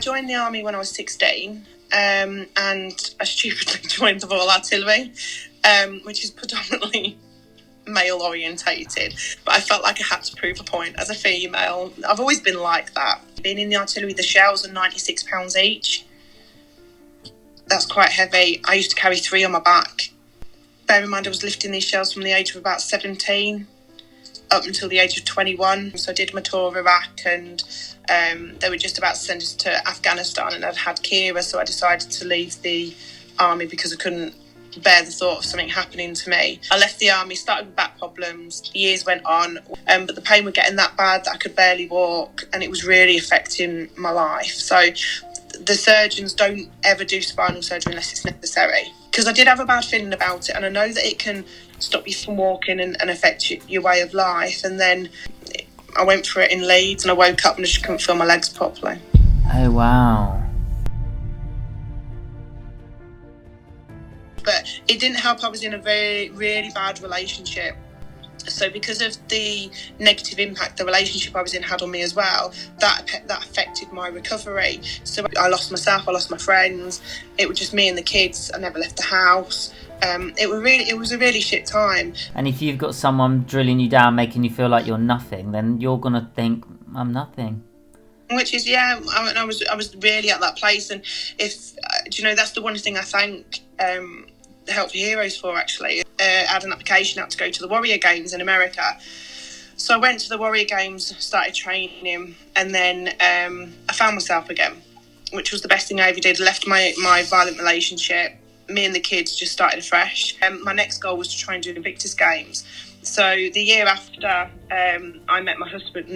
joined the army when I was 16, and I stupidly joined the Royal Artillery, which is predominantly male orientated, but I felt like I had to prove a point as a female. I've always been like that. Being in the artillery, the shells are £96 each. That's quite heavy. I used to carry 3 on my back. Bear in mind, I was lifting these shells from the age of about 17 up until the age of 21. So I did my tour of Iraq, and they were just about to send us to Afghanistan, and I'd had Kira, so I decided to leave the army because I couldn't bear the thought of something happening to me. I left the army, started with back problems. Years went on, but the pain was getting that bad that I could barely walk, and it was really affecting my life. So the surgeons don't ever do spinal surgery unless it's necessary, because I did have a bad feeling about it, and I know that it can stop you from walking and affect your way of life. And then I went for it in Leeds, and I woke up and I just couldn't feel my legs properly. Oh wow. But it didn't help. I was in a really bad relationship. So because of the negative impact the relationship I was in had on me as well, that affected my recovery. So I lost myself, I lost my friends. It was just me and the kids. I never left the house. It was a really shit time. And if you've got someone drilling you down, making you feel like you're nothing, then you're gonna think, I'm nothing. Which is, I was really at that place. And if that's the one thing I thank Help for Heroes for, actually. I had an application out to go to the Warrior Games in America. So I went to the Warrior Games, started training, and then I found myself again, which was the best thing I ever did. Left my violent relationship. Me and the kids just started afresh. My next goal was to try and do the Invictus Games. So the year after I met my husband,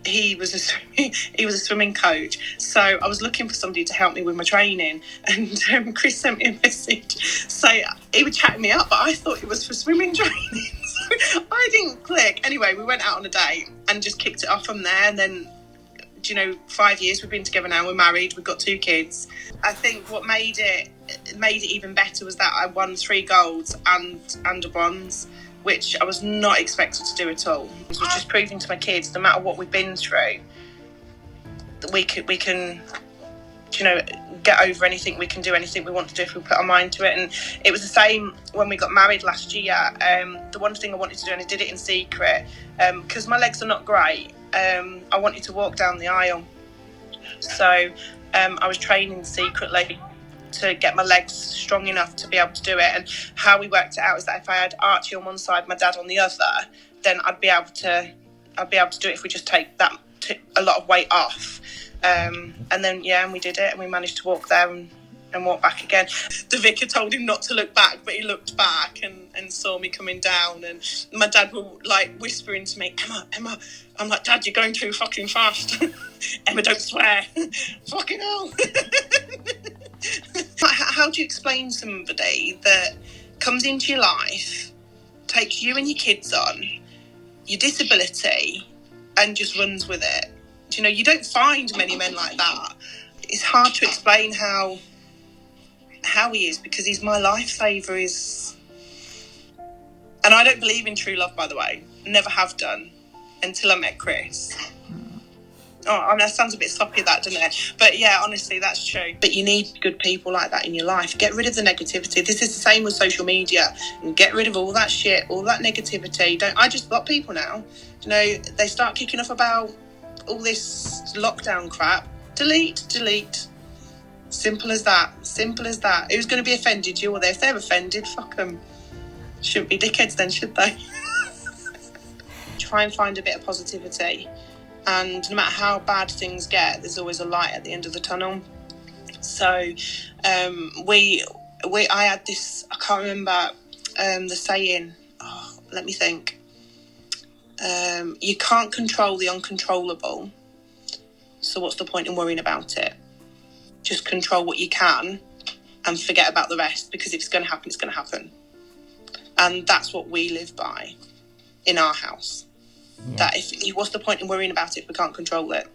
he was a swimming coach. So I was looking for somebody to help me with my training, and Chris sent me a message. So he was chatting me up, but I thought it was for swimming training. So I didn't click. Anyway, we went out on a date and just kicked it off from there. And then, 5 years we've been together now. We're married. We've got 2 kids. I think what made it even better was that I won 3 golds and a bronze, which I was not expected to do at all. It was just proving to my kids, no matter what we've been through, that we can get over anything. We can do anything we want to do if we put our mind to it. And it was the same when we got married last year. The one thing I wanted to do, and I did it in secret, because my legs are not great, I wanted to walk down the aisle. So I was training secretly to get my legs strong enough to be able to do it. And how we worked it out is that if I had Archie on one side, my dad on the other, then I'd be able to do it if we just take a lot of weight off. And then and we did it, and we managed to walk there and walk back again. The vicar told him not to look back, but he looked back and saw me coming down. And my dad was like whispering to me, Emma. I'm like, Dad, you're going too fucking fast. Emma, don't swear. Fucking hell. How do you explain somebody that comes into your life, takes you and your kids on, your disability, and just runs with it? You don't find many men like that. It's hard to explain how he is, because he's my lifesaver. And I don't believe in true love, by the way. Never have done until I met Chris. Oh, I mean, that sounds a bit soppy, that, doesn't it? But yeah, honestly, that's true. But you need good people like that in your life. Get rid of the negativity. This is the same with social media. And get rid of all that shit, all that negativity. I just block people now. They start kicking off about all this lockdown crap. Delete. Simple as that. Who's going to be offended, you or they? If they're offended, fuck them. Shouldn't be dickheads then, should they? Try and find a bit of positivity. And no matter how bad things get, there's always a light at the end of the tunnel. So I had this, I can't remember the saying. Oh, let me think. You can't control the uncontrollable. So what's the point in worrying about it? Just control what you can and forget about the rest, because if it's going to happen, it's going to happen. And that's what we live by in our house. Yeah. That what's the point in worrying about it if we can't control it?